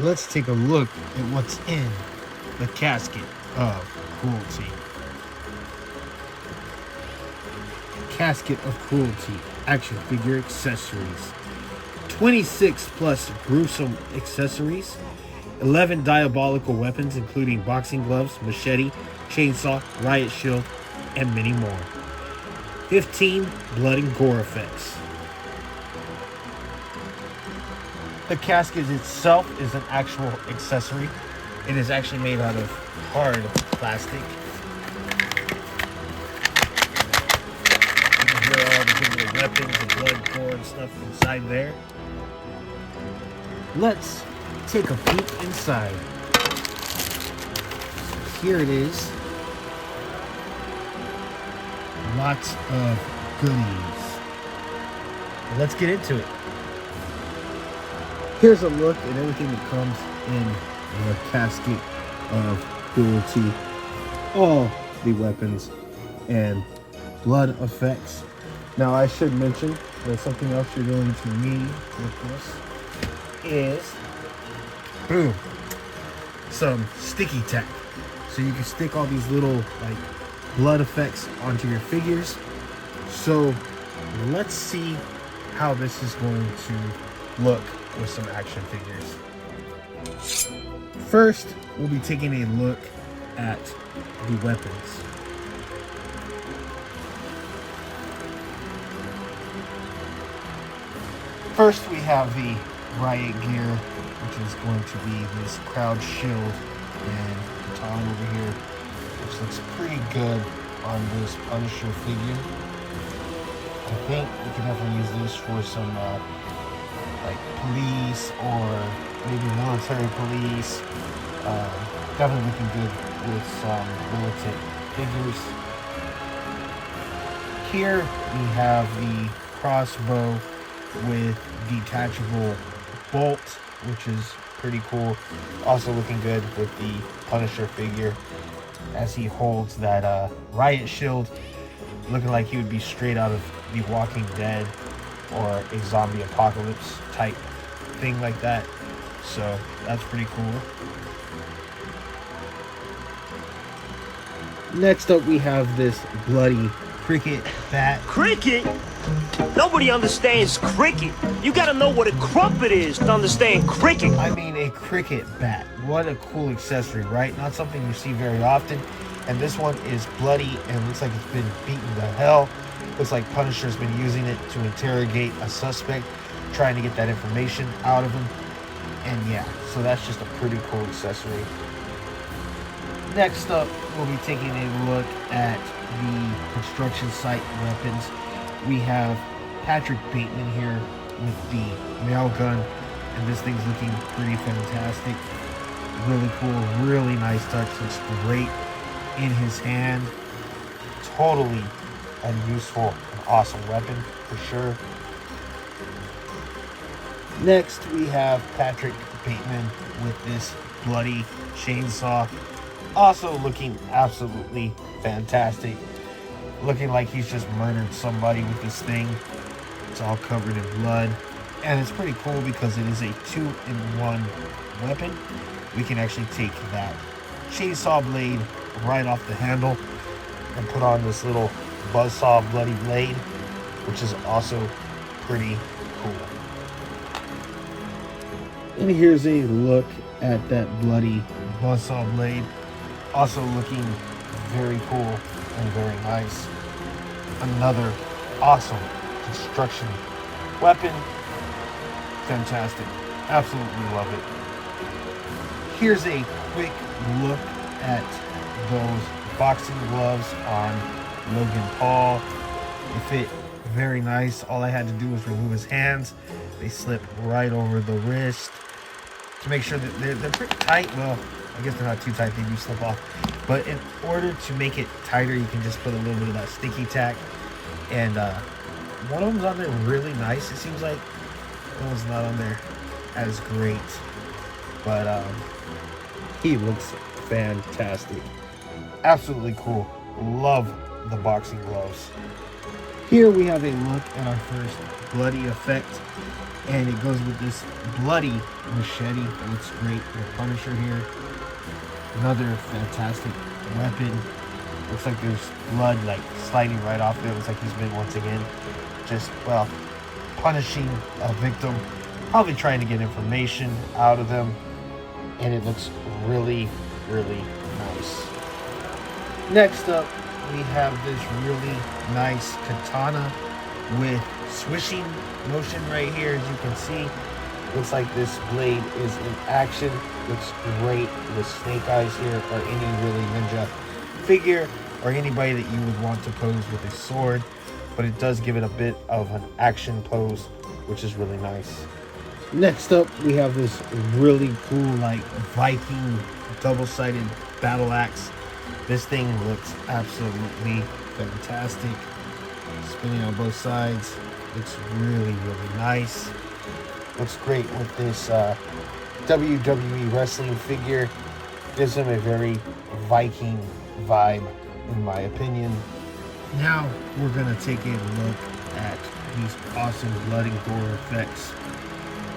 let's take a look at what's in the Casket of Cruelty. Casket of Cruelty action figure accessories. 26 plus gruesome accessories. 11 diabolical weapons including boxing gloves, machete, chainsaw, riot shield, and many more. 15 blood and gore effects. The casket itself is an actual accessory. It is actually made out of hard plastic. You can hear all the different weapons and blood, gore, and stuff inside there. Let's take a peek inside. Here it is. Lots of goodies. Let's get into it. Here's a look at everything that comes in the Casket of Cruelty. All the weapons and blood effects. Now I should mention that something else you're going to need with this is boom, some sticky tack. So you can stick all these little like blood effects onto your figures. So let's see how this is going to look with some action figures. First, we'll be taking a look at the weapons. First, we have the riot gear, which is going to be this crowd shield and baton over here, which looks pretty good on this Punisher figure. I think we can definitely use this for some like police or maybe military police. Definitely looking good with some militant figures. Here we have the crossbow with detachable bolt, which is pretty cool. Also looking good with the Punisher figure as he holds that riot shield, looking like he would be straight out of The Walking Dead or a zombie apocalypse type thing like that. So that's pretty cool. Next up we have this bloody cricket bat. Cricket? Nobody understands cricket. You gotta know what a crumpet is to understand cricket. I mean a cricket bat. What a cool accessory, right? Not something you see very often. And this one is bloody and looks like it's been beaten to hell. Looks like Punisher's been using it to interrogate a suspect, trying to get that information out of him. And yeah, so that's just a pretty cool accessory. Next up, we'll be taking a look at the construction site weapons. We have Patrick Bateman here with the nail gun, and this thing's looking pretty fantastic. Really cool, really nice touch. Looks great in his hand. Totally a useful and awesome weapon for sure. Next, we have Patrick Bateman with this bloody chainsaw. Also looking absolutely fantastic. Looking like he's just murdered somebody with this thing. It's all covered in blood. And it's pretty cool because it is a 2-in-1 weapon. We can actually take that chainsaw blade right off the handle and put on this little buzzsaw bloody blade, which is also pretty cool. And here's a look at that bloody buzzsaw blade. Also looking very cool and very nice. Another awesome construction weapon. Fantastic. Absolutely love it. Here's a quick look at those boxing gloves on Logan Paul. They fit very nice. All I had to do was remove his hands. They slip right over the wrist to make sure that they're pretty tight. Well, I guess they're not too tight, they do slip off. But in order to make it tighter, you can just put a little bit of that sticky tack. And one of them's on there really nice. It seems like one was not on there as great. But he looks fantastic. Absolutely cool. Love the boxing gloves. Here we have a look at our first bloody effect, and it goes with this bloody machete. It looks great with Punisher here. Another fantastic weapon. Looks like there's blood like sliding right off it. Looks like he's been once again just, well, punishing a victim, probably trying to get information out of them, and it looks really, really nice. Next up, we have this really nice katana with swishing motion right here. As you can see, looks like this blade is in action. Looks great with Snake Eyes here, or any really ninja figure, or anybody that you would want to pose with a sword. But it does give it a bit of an action pose, which is really nice. Next up, we have this really cool, like, Viking double-sided battle axe. This thing looks absolutely fantastic. Spinning on both sides. Looks really, really nice. Looks great with this WWE wrestling figure. Gives him a very Viking vibe, in my opinion. Now we're gonna take a look at these awesome blood and gore effects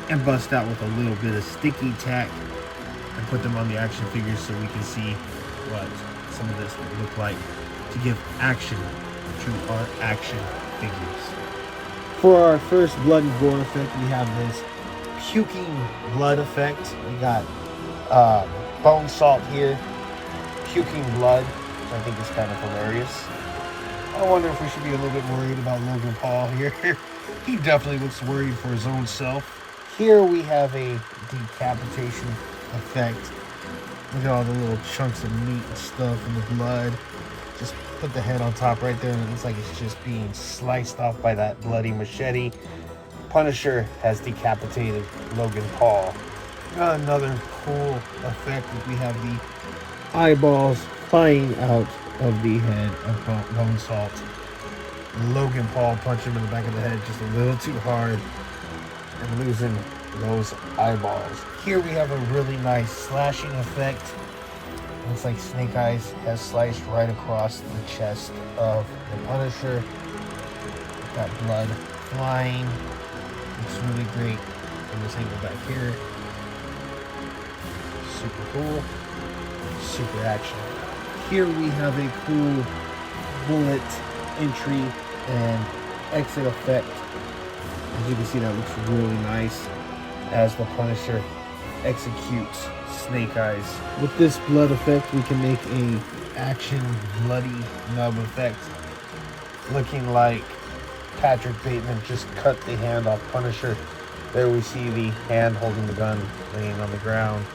and bust out with a little bit of sticky tack and put them on the action figures so we can see what some of this would look like to give action to our action figures. For our first blood and gore effect, we have this puking blood effect. We got bone salt here, puking blood, which I think is kind of hilarious. I wonder if we should be a little bit worried about Logan Paul here. He definitely looks worried for his own self. Here we have a decapitation effect. Look at all the little chunks of meat and stuff and the blood. Just put the head on top right there and it looks like it's just being sliced off by that bloody machete. Punisher has decapitated Logan Paul. Another cool effect is we have the eyeballs flying out of the head of Bone Salt. Logan Paul punched him in the back of the head just a little too hard and losing those eyeballs. Here we have a really nice slashing effect. Looks like Snake Eyes has sliced right across the chest of the Punisher. Got blood flying. Looks really great from this angle back here. Super cool. Super action. Here we have a cool bullet entry and exit effect. As you can see, that looks really nice as the Punisher executes Snake Eyes. With this blood effect, we can make a action bloody nub effect, looking like Patrick Bateman just cut the hand off Punisher. There we see the hand holding the gun laying on the ground,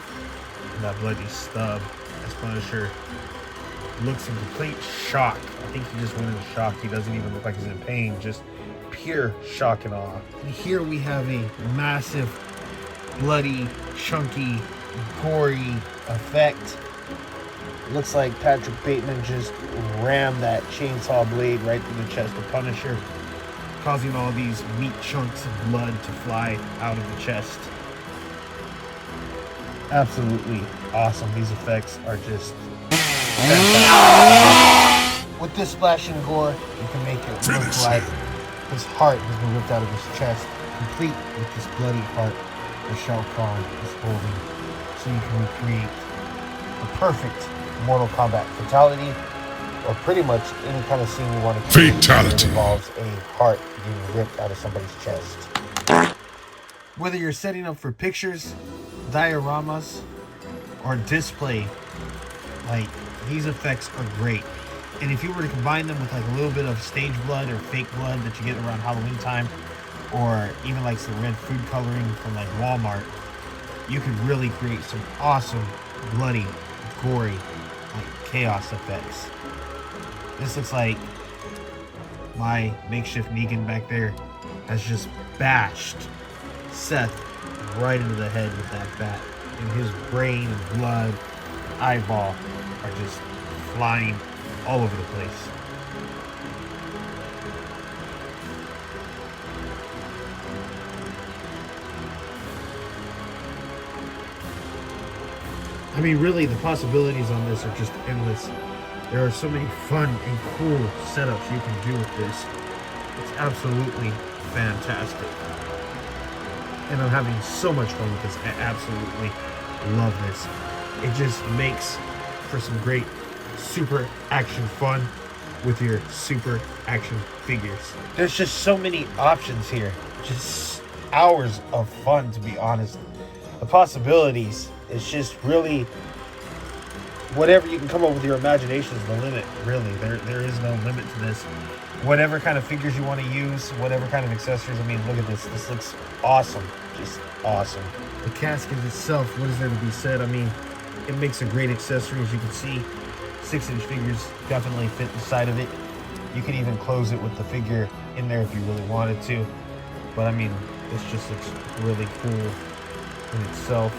and that bloody stub as Punisher looks in complete shock. I think he just went into shock. He doesn't even look like he's in pain, just pure shock and awe. And here we have a massive, bloody, chunky, gory effect. Looks like Patrick Bateman just rammed that chainsaw blade right through the chest of Punisher, causing all these meat chunks of blood to fly out of the chest. Absolutely awesome. These effects are just fantastic. With this splash and gore, you can make it look like his heart has been ripped out of his chest, complete with this bloody heart that Shao Kahn is holding. So you can recreate the perfect Mortal Kombat fatality, or pretty much any kind of scene you want to create that involves a heart being ripped out of somebody's chest. Whether you're setting up for pictures, dioramas, or display, like, these effects are great. And if you were to combine them with like a little bit of stage blood or fake blood that you get around Halloween time, or even like some red food coloring from like Walmart, you could really create some awesome, bloody, gory, like chaos effects. This looks like my makeshift Negan back there has just bashed Seth right into the head with that bat. And his brain and blood, eyeball are just flying all over the place. I mean, really, the possibilities on this are just endless. There are so many fun and cool setups you can do with this. It's absolutely fantastic. And I'm having so much fun with this. I absolutely love this. It just makes for some great super action fun with your super action figures. There's just so many options here. Just hours of fun, to be honest. The possibilities is just really whatever you can come up with. Your imagination is the limit, really. There is no limit to this. Whatever kind of figures you want to use, whatever kind of accessories. I mean, look at this. This looks awesome. Just awesome. The casket itself, what is there to be said? I mean, it makes a great accessory. As you can see, 6-inch figures definitely fit inside of it. You could even close it with the figure in there if you really wanted to. But I mean, this just looks really cool in itself.